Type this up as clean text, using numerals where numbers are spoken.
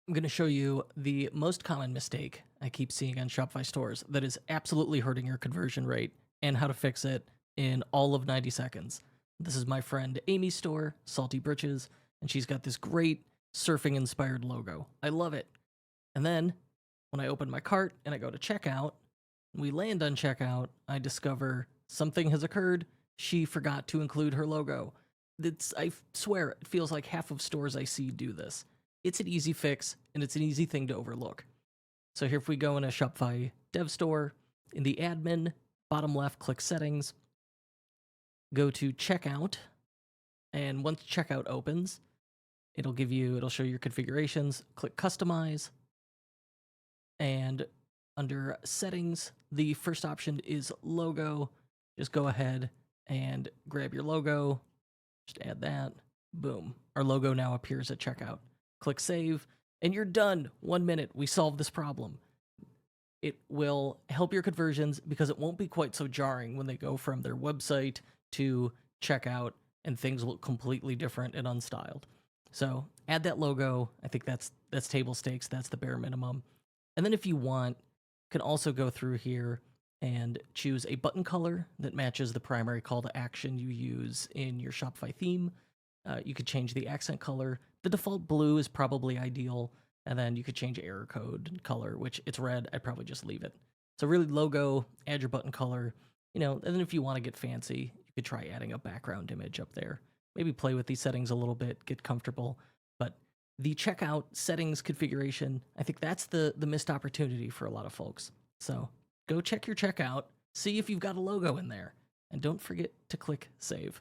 I'm going to show you the most common mistake I keep seeing on Shopify stores that is absolutely hurting your conversion rate and how to fix it in all of 90 seconds. This is my friend Amy's store, Salty Britches, and she's got this great surfing inspired logo. I love it. And then when I open my cart and I go to checkout, and we land on checkout, I discover something has occurred. She forgot to include her logo. I swear, it feels like half of stores I see do this. It's an easy fix, and it's an easy thing to overlook. So here, if we go in a Shopify dev store, in the admin, bottom left, click settings, go to checkout, and once checkout opens, it'll show your configurations, click customize, and under settings, the first option is logo. Just go ahead and grab your logo, just add that, boom. Our logo now appears at checkout. Click save, and you're done. 1 minute, we solved this problem. It will help your conversions because it won't be quite so jarring when they go from their website to checkout and things look completely different and unstyled. So add that logo. I think that's table stakes. That's the bare minimum. And then if you want, you can also go through here and choose a button color that matches the primary call to action you use in your Shopify theme. You could change the accent color. The default blue is probably ideal, and then you could change error code color, which it's red. I'd probably just leave it. So really logo, add your button color, and then if you want to get fancy, you could try adding a background image up there. Maybe play with these settings a little bit, get comfortable. But the checkout settings configuration, I think that's the missed opportunity for a lot of folks. So go check your checkout, see if you've got a logo in there, and don't forget to click save.